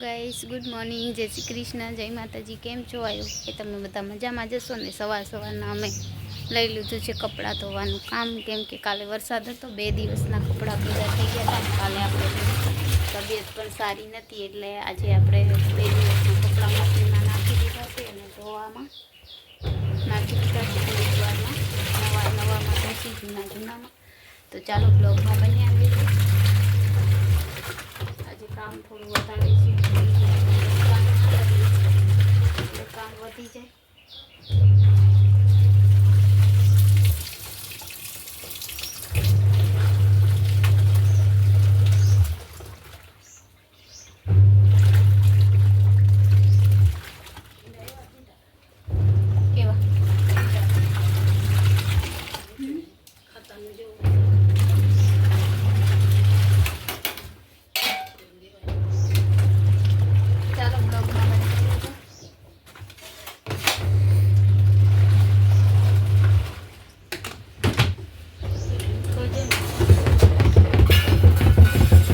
Guys good morning, જય શ્રી કૃષ્ણ, જય માતાજી। કેમ છો? આવ્યો કે તમે બધા મજામાં જશો ને। સવારના અમે લઈ લીધું છે કપડાં ધોવાનું કામ, કેમ કે કાલે વરસાદ હતો, 2 દિવસના કપડાં ભેગા થઈ ગયા હતા। કાલે આપણે તબિયત પણ સારી નથી, એટલે આજે આપણે 2 દિવસના કપડાં મશીનમાં નાખી દીધા છે અને ધોવામાં નાખી દીધા છે થોડીક વારમાં, નવામાં ધોસી જૂનામાં। તો ચાલો બ્લોગમાં બની આવી છે। આજે કામ થોડું વધારે છે, કામ વધી જાય। કેવા ચાલો બ્લોગમાં બની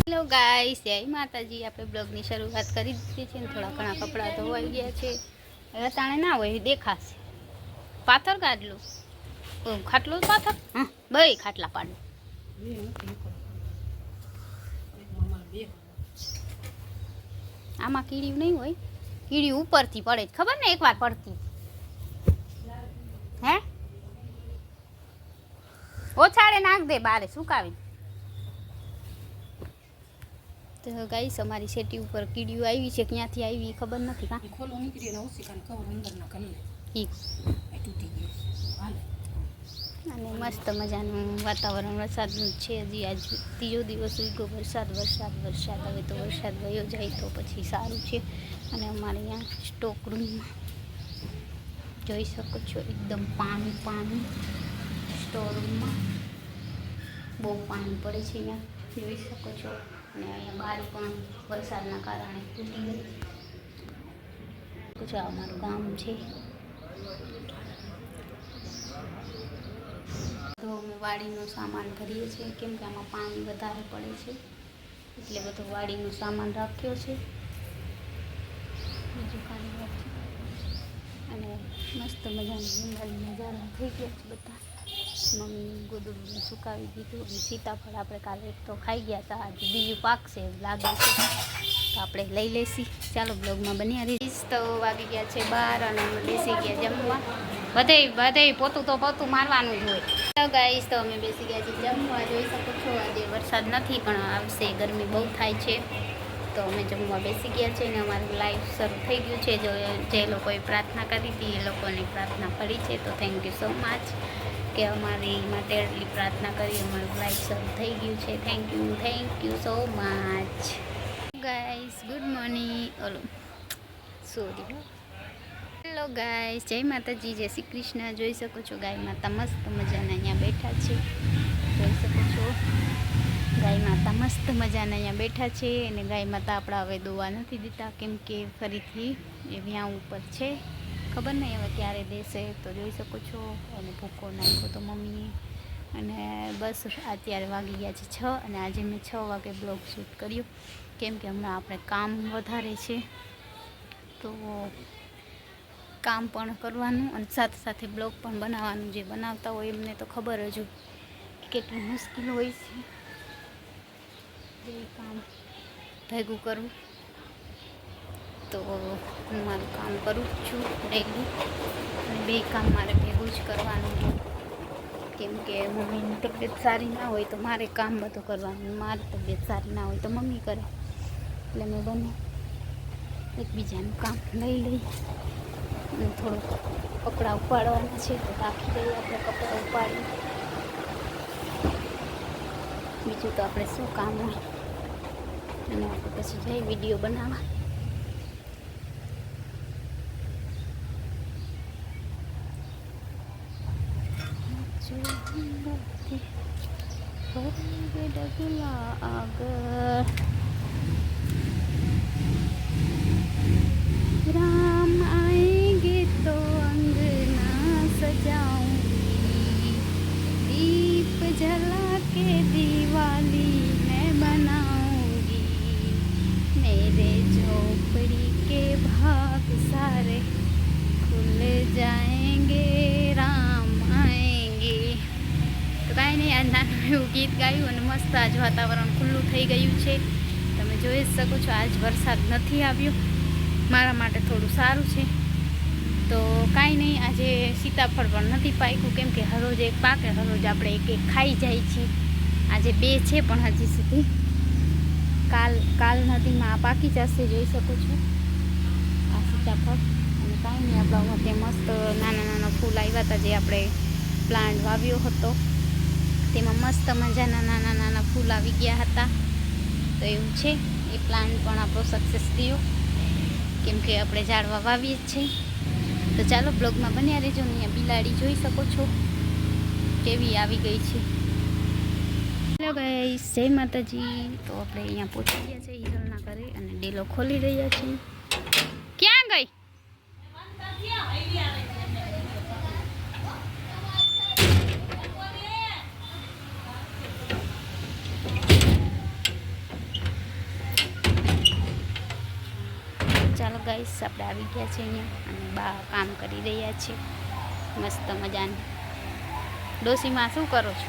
હેલો ગાઈસ, જય માતાજી। આપણે બ્લોગની શરૂઆત કરી દીધી છે ને થોડા ઘણા કપડાં ધોવાઈ ગયા છે। હવે તાણે ના હોય દેખાશે, પાથર કાઢલું ખાટલું પાથર, હા બે ખાટલા પાડું। આમાં કીડીયું નહીં હોય, કીડીયું ઉપરથી પડે, ખબર ને એકવાર પડતી હે ઓછાડે નાખ દે બારે સુકાવી। તો ગાઈસ અમારી સેટી ઉપર કીડીયું આવી છે, ક્યાંથી આવી ખબર નથી। કાં ખોલો નીકળી ને ઓછી કાન કવર અંદર ના કરી લે ઈ તૂટી ગઈ હાલે। અને મસ્ત મજાનું વાતાવરણ વરસાદનું છે। હજી આજ ત્રીજો દિવસ ઉગ્યો વરસાદ। હવે તો વરસાદ વયો જાય તો પછી સારું છે। અને અમારે અહીંયા સ્ટોક રૂમમાં જોઈ શકો છો એકદમ પાણી સ્ટોર રૂમમાં બહુ પાણી પડે છે, અહીંયા જોઈ શકો છો। અને અહીંયા બારી પણ વરસાદના કારણે તૂટી ગઈ છે। અમારું ગામ છે, તો અમે વાડીનો સામાન ભરીએ છીએ, કેમ કે આમાં પાણી વધારે પડે છે, એટલે બધો વાડીનો સામાન રાખ્યો છે બીજું ખાલી વાત છે। અને મસ્ત મજાની લીંબાડી નજારા થઈ ગયા છે બધા। મમ્મી ગોદડું સુકાવી દીધું અને સીતાફળ આપણે કાલે એક તો ખાઈ ગયા હતા, આજે બીજું પાકશે એવું લાગે છે, તો આપણે લઈ લેશી। ચાલો બ્લોગમાં બન્યા રહીશ। તો વાગી ગયા છે 12 અને અમે બેસી ગયા જમવા। બધે પોતું તો પોતું મારવાનું જ હોય। તો ગાઈસ, તો અમે બેસી ગયા છીએ જમવા, જોઈ શકો છો। આજે વરસાદ નથી પણ આવશે, ગરમી બહુ થાય છે, તો અમે જમવા બેસી ગયા છે। અને અમારું લાઈવ શરૂ થઈ ગયું છે। જે લોકોએ પ્રાર્થના કરી હતી એ લોકોની પ્રાર્થના ફળી છે, તો થેન્ક યુ સો મચ કે અમારી માટે એટલી પ્રાર્થના કરી, અમારું લાઈવ શરૂ થઈ ગયું છે। Thank you so much guys. Good morning, sorry, hello guys, જય માતાજી, જય શ્રી કૃષ્ણ। જોઈ શકો છો ગાય માતા મસ્ત મજાના અહીંયા બેઠા છે, જોઈ શકો છો ગાય માતા મસ્ત મજાના અહીંયા બેઠા છે। અને ગાય માતા આપણા હવે દોવા નથી દેતા, કેમ કે ફરીથી એ વ્યાં ઉપર છે, ખબર નહીં હવે ક્યારે દેશે। તો જોઈ શકો છો, અને ભૂકો નાખ્યો તો મમ્મીએ। અને બસ અત્યારે વાગી ગયા છે 6, અને આજે મેં 6 વાગે બ્લોગ શૂટ કર્યો, કેમ કે હમણાં આપણે કામ વધારે છે, તો કામ પણ કરવાનું અને સાથે સાથે બ્લોગ પણ બનાવવાનું। જે બનાવતા હોય એમને તો ખબર જ હોય કેટલું મુશ્કેલ હોય છે એ કામ ભેગું કરવું। તો હું મારું કામ કરું છું ડેલી, અને 2 કામ મારે ભેગું જ કરવાનું છે, કેમ કે મમ્મીની તબિયત સારી ના હોય તો મારે કામ બધું કરવાનું, મારી તબિયત સારી ના હોય તો મમ્મી કરે, એટલે મેં બંને એકબીજાનું કામ લઈ લઈ। અને થોડુંક કપડાં ઉપાડવાના છે, તો રાખી દઈએ આપણે કપડાં ઉપાડી, બીજું તો આપણે શું કામ હોય। અને આપણે પછી જઈ વિડીયો બનાવવા। ડગલા આગળ राम आएंगे तो अंगना सजाऊंगी, दीप जला के दिवाली मैं बनाऊंगी, मेरे जो એવું ગીત ગાયું અને મસ્ત આજ વાતાવરણ ખુલ્લું થઈ ગયું છે. તમે જોઈ જ શકો છો આજ વરસાદ નથી આવ્યો, મારા માટે થોડું સારું છે. તો કાંઈ નહીં, આજે સીતાફળ પણ નથી પાક્યું કેમ કે હરોજ એક પાકે, હરોજ આપણે એક એક ખાઈ જાય છીએ. આજે 2 છે પણ હજી સુધી કાલ નદીમાં પાકી જશે, જોઈ શકો છો આ સીતાફળ. અને કાંઈ નહીં, આપણા માટે મસ્ત નાના નાના ફૂલ આવ્યા હતા, જે આપણે પ્લાન્ટ વાવ્યો હતો તેમાં મસ્ત મજાના નાના નાના ફૂલ આવી ગયા હતા. તો એવું છે, એ પ્લાન્ટ પણ આપણો સક્સેસ થયો કેમ કે આપણે ઝાડવા વાવીએ જ છીએ. તો ચાલો બ્લોગમાં બન્યા રહેજો. અહીંયા બિલાડી જોઈ શકો છો કેવી આવી ગઈ છે. હેલો ગાઈસ, જય માતાજી. તો આપણે અહીંયા પહોંચી ગયા છે હિરલના ઘરે અને ડેલો ખોલી રહ્યા છીએ. ક્યાં ગઈ? ચાલો ગાઈસ, આપણે આવી ગયા છે અહીંયા અને બા કામ કરી રહ્યા છે મસ્ત મજાની. ડોસીમાં શું કરો છો?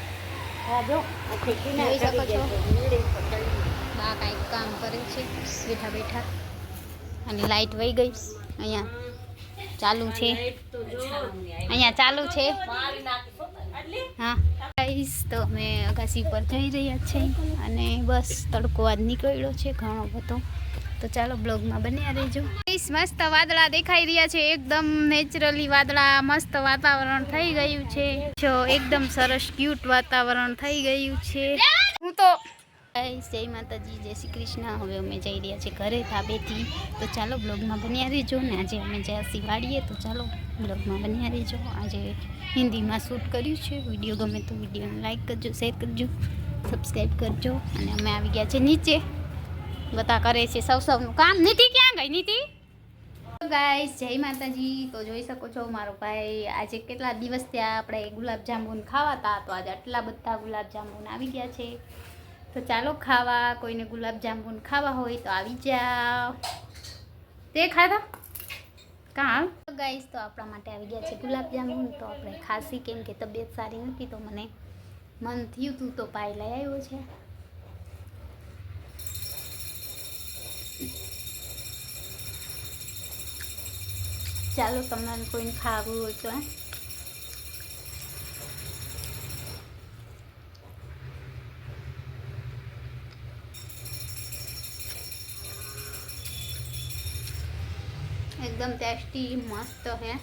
જોઈ શકો છો બા કાંઈક કામ કરે છે બેઠા બેઠા. અને લાઈટ વહી ગઈ, અહીંયા ચાલુ છે, હા ગાઈસ. તો અમે અગાસી પર જઈ રહ્યા છીએ અને બસ તડકો આજ નીકળ્યો છે ઘણો બધો. તો ચાલો બ્લોગમાં બન્યા રહેજો. મસ્ત વાદળા દેખાઈ રહ્યા છે, એકદમ નેચરલી વાદળા, મસ્ત વાતાવરણ થઈ ગયું છે. જો એકદમ સરસ ક્યુટ વાતાવરણ થઈ ગયું છે. હું તો જય માતાજી, જય શ્રી કૃષ્ણ. હવે અમે જઈ રહ્યા છીએ ઘરે ધાબેથી. તો ચાલો બ્લોગમાં બન્યા રહેજો. ને આજે અમે જ્યાંથી વાળીએ, તો ચાલો બ્લોગમાં બન્યા રહેજો. આજે હિન્દીમાં શૂટ કર્યું છે. વિડીયો ગમે તો વિડીયોને લાઈક કરજો, શેર કરજો, સબસ્ક્રાઈબ કરજો. અને અમે આવી ગયા છે નીચે, બધા કરે છે સૌનું કામ. નીતિ ક્યાં ગઈ? નીતિ ગાઈસ, જય માતાજી. તો જોઈ શકો છો મારો ભાઈ, આજે કેટલા દિવસ ત્યાં આપણે ગુલાબજાંબુન ખાવાતા, તો આજે આટલા બધા ગુલાબજાંબુન આવી ગયા છે. તો ચાલો ખાવા, કોઈને ગુલાબજાંબુન ખાવા હોય તો આવી જાઓ. તે ખાધા કાં ગાઈસ? તો આપણા માટે આવી ગયા છે ગુલાબજાંબુન. તો આપણે ખાસી કેમ કે તબિયત સારી નથી, તો મને મન થયું હતું તો ભાઈ લઈ આવ્યો છે. ચાલો તમને કોઈને ખાવું હોય તો एकदम टेस्टी मस्त है.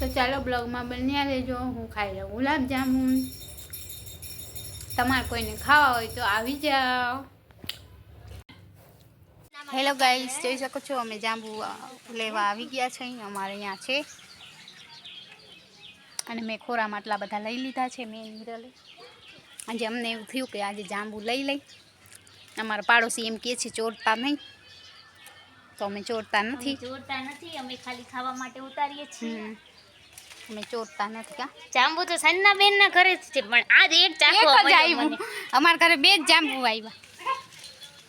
તો ચાલો બ્લોગમાં બન્યા રહેજો. હું ખાઈ લઉં ગુલાબજાંબુન. તમારે કોઈને ખાવા હોય તો આવી જાઓ. હેલો ગાઈસ, જોઈ શકો છો અમે જાંબુ લેવા આવી ગયા છે. અમારે અહીંયા છે અને મેં ખોરામાં આટલા બધા લઈ લીધા છે. મેં હિરલે આજે અમને એવું થયું કે આજે જાંબુ લઈ લઈ. અમારા પાડોશી એમ કહે છે ચોરતા નહીં, તો અમે ચોરતા નથી. અમે ખાલી ખાવા માટે ઉતારીએ છીએ. અમે ચોરતા નથી. કા જાંબુ તો સન્ના બેન ના ઘરે જ છે, પણ આજ એક જ આવ્યું. અમારા ઘરે 2 જ જાંબુ આવ્યા,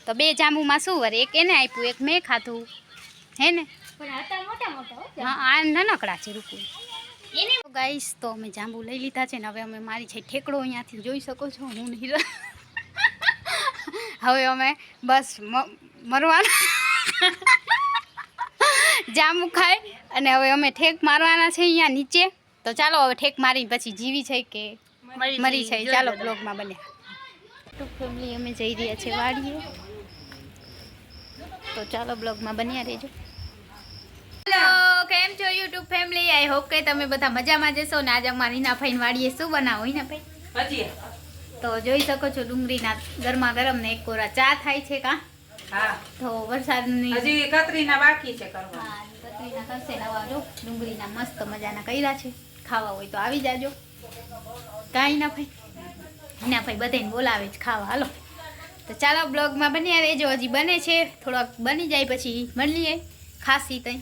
તો 2 જાંબુમાં શું વરે, એક એને આપ્યું, એક મેં ખાધું, હે ને? હા, આ નાનકડા છે રૂપું. ગાઈસ, તો અમે જાંબુ લઈ લીધા છે ને હવે અમે મારી છે ઠેકડો અહીંયાથી જોઈ શકો છો. હું નહીં હવે અમે બસ મરવાના જાંબુ ખાઈ અને હવે અમે ઠેક મારવાના છે અહીંયા નીચે. તો ચાલો હવે ઠેક મારીને પછી જીવી છે કે મરી છે, ચાલો બ્લોગમાં બન્યા. યુટ્યુબ ફેમિલી અમે જઈ રહ્યા છે વાડીએ, તો ચાલો બ્લોગમાં બન્યા રહેજો. હેલો, કેમ છો યુટ્યુબ ફેમિલી? આઈ હોપ કે તમે બધા મજામાં જશો. ને આજે અમારી હિના ભાઈ વાડીએ શું બનાવો હિના ભાઈ? તો જોઈ શકો છો ડુંગળીના ગરમા ગરમ ને એક કોરા ચા થાય છે. કા હા, તો વરસાદની હજી કતરીના બાકી છે કરવા. હા, કતરીના કરશે નવા. જો ડુંગળીના મસ્ત મજાના કર્યા છે, ખાવા હોય તો આવી જાજો. કાંઈ ના ભાઈ, હિના ભાઈ બધાને બોલાવે જ ખાવા. હાલો તો ચાલો બ્લોગમાં બન્યા રહેજો. હજી બને છે, થોડોક બની જાય પછી મળીએ ખાસી તઈ.